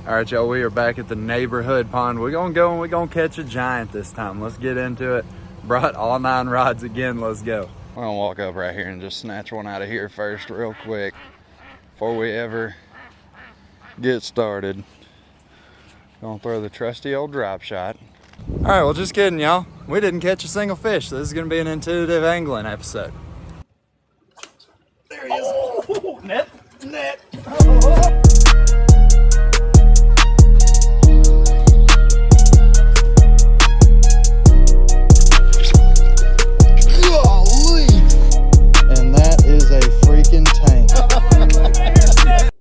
All right, y'all, we are back at the neighborhood pond. We're gonna go and we're gonna catch a giant this time. Let's get into it. Brought all 9 rods again. Let's go. I'm gonna walk up right here and just snatch one out of here first real quick before we ever get started. Gonna throw the trusty old drop shot. All right, well, just kidding, y'all. We didn't catch a single fish, so this is gonna be an intuitive angling episode. There he is. Oh, net.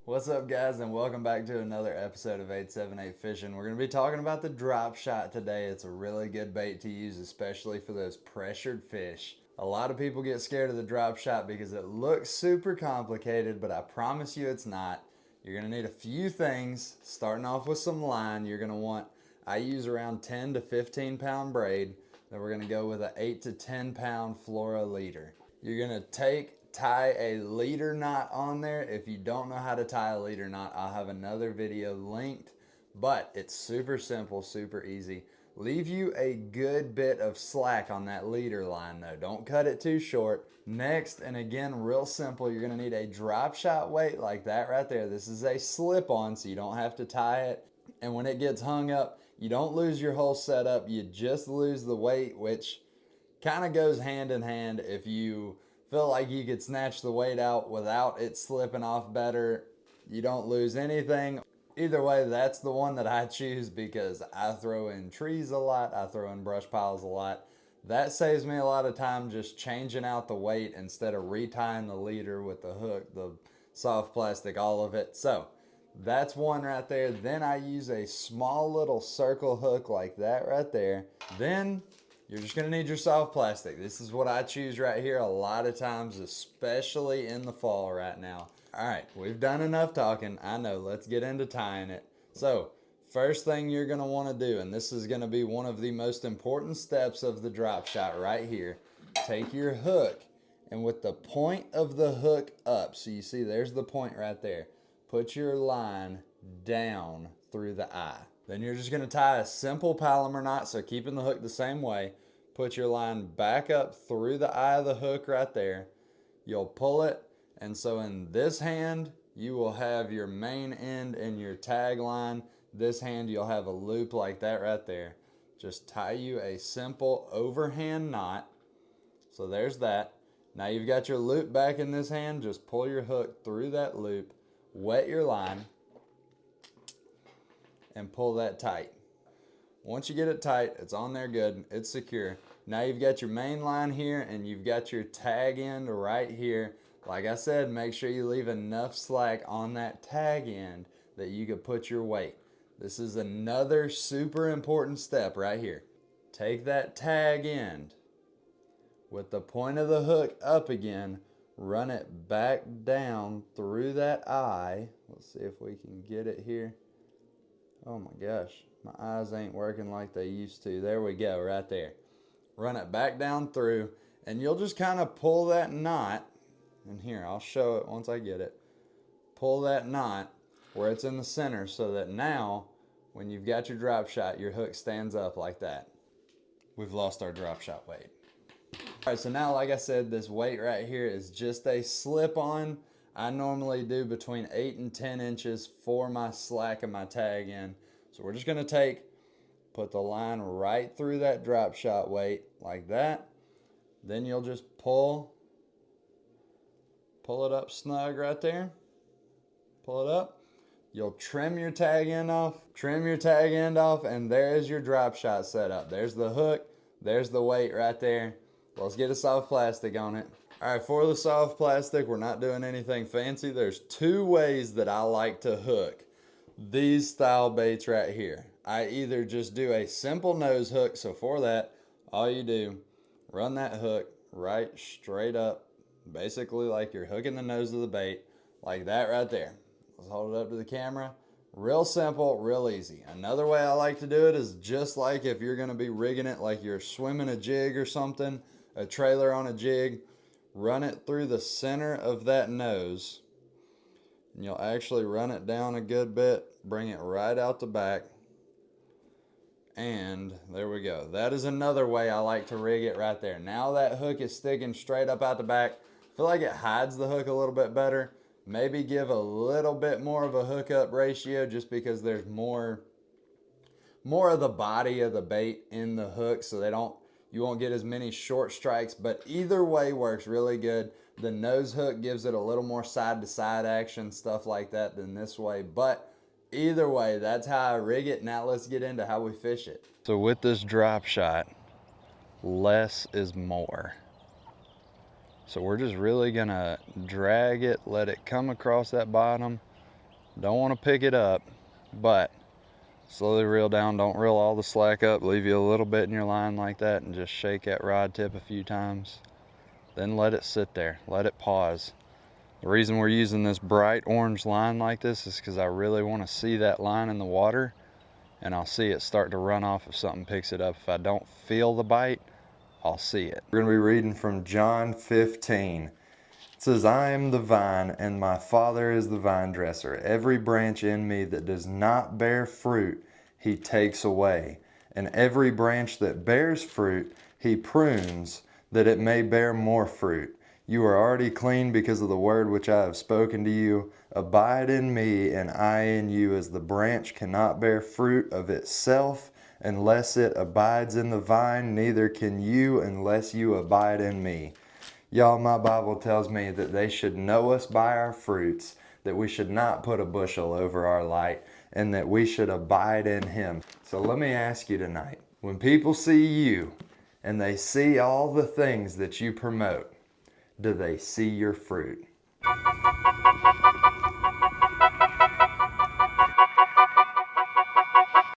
What's up, guys, and welcome back to another episode of 878 Fishing. We're going to be talking about the drop shot today. It's a really good bait to use, especially for those pressured fish. A lot of people get scared of the drop shot because it looks super complicated, but I promise you it's not. You're going to need a few things, starting off with some line. You're going to want, I use around 10 to 15 pound braid. Then we're going to go with an 8 to 10 pound Flora leader. You're going to tie a leader knot on there. If you don't know how to tie a leader knot, I'll have another video linked, but it's super simple, super easy. Leave you a good bit of slack on that leader line though. Don't cut it too short. Next, and again, real simple, you're gonna need a drop shot weight like that right there. This is a slip on, so you don't have to tie it. And when it gets hung up, you don't lose your whole setup, you just lose the weight, which kind of goes hand in hand. If you feel like you could snatch the weight out without it slipping off better, you don't lose anything. Either way, that's the one that I choose because I throw in trees a lot, I throw in brush piles a lot. That saves me a lot of time just changing out the weight instead of retying the leader with the hook, the soft plastic, all of it. So that's one right there. Then I use a small little circle hook like that right there. Then you're just gonna need your soft plastic. This is what I choose right here a lot of times, especially in the fall right now. All right, we've done enough talking. I know, let's get into tying it. So, first thing you're gonna wanna do, and this is gonna be one of the most important steps of the drop shot right here, take your hook and with the point of the hook up, so you see there's the point right there, put your line down through the eye. Then you're just gonna tie a simple Palomar knot, so keeping the hook the same way. Put your line back up through the eye of the hook right there. You'll pull it, and so in this hand, you will have your main end and your tag line. This hand, you'll have a loop like that right there. Just tie you a simple overhand knot. So there's that. Now you've got your loop back in this hand, just pull your hook through that loop, wet your line, and pull that tight. Once you get it tight, it's on there good, it's secure. Now you've got your main line here and you've got your tag end right here. Like I said, make sure you leave enough slack on that tag end that you can put your weight. This is another super important step right here. Take that tag end with the point of the hook up again, run it back down through that eye. Let's see if we can get it here. Oh my gosh, my eyes ain't working like they used to. There we go, right there. Run it back down through, and you'll just kind of pull that knot. And here, I'll show it once I get it. Pull that knot where it's in the center so that now, when you've got your drop shot, your hook stands up like that. We've lost our drop shot weight. All right, so now, like I said, this weight right here is just a slip-on. I normally do between 8 and 10 inches for my slack and my tag end. So we're just gonna put the line right through that drop shot weight like that. Then you'll just pull it up snug right there. Pull it up. You'll trim your tag end off, and there's your drop shot setup. There's the hook, there's the weight right there. Let's get a soft plastic on it. All right, for the soft plastic, we're not doing anything fancy. There's 2 ways that I like to hook these style baits right here. I either just do a simple nose hook, so for that, all you do, run that hook right straight up, basically like you're hooking the nose of the bait, like that right there. Let's hold it up to the camera. Real simple, real easy. Another way I like to do it is just like if you're gonna be rigging it like you're swimming a jig or something, a trailer on a jig, run it through the center of that nose, and you'll actually run it down a good bit, bring it right out the back. And there we go. That is another way I like to rig it right there. Now that hook is sticking straight up out the back. I feel like it hides the hook a little bit better. Maybe give a little bit more of a hookup ratio just because there's more of the body of the bait in the hook, so you won't get as many short strikes. But either way works really good. The nose hook gives it a little more side to side action, stuff like that, than this way. But either way, that's how I rig it. Now let's get into how we fish it. So with this drop shot, less is more. So we're just really gonna drag it, let it come across that bottom. Don't want to pick it up, but slowly reel down. Don't reel all the slack up. Leave you a little bit in your line like that and just shake that rod tip a few times. Then let it sit there. Let it pause. The reason we're using this bright orange line like this is because I really want to see that line in the water, and I'll see it start to run off if something picks it up. If I don't feel the bite, I'll see it. We're going to be reading from John 15. It says, I am the vine, and my Father is the vine dresser. Every branch in me that does not bear fruit, he takes away. And every branch that bears fruit, he prunes, that it may bear more fruit. You are already clean because of the word which I have spoken to you. Abide in me, and I in you, as the branch cannot bear fruit of itself unless it abides in the vine, neither can you unless you abide in me. Y'all, my Bible tells me that they should know us by our fruits, that we should not put a bushel over our light, and that we should abide in him. So let me ask you tonight, when people see you and they see all the things that you promote, do they see your fruit?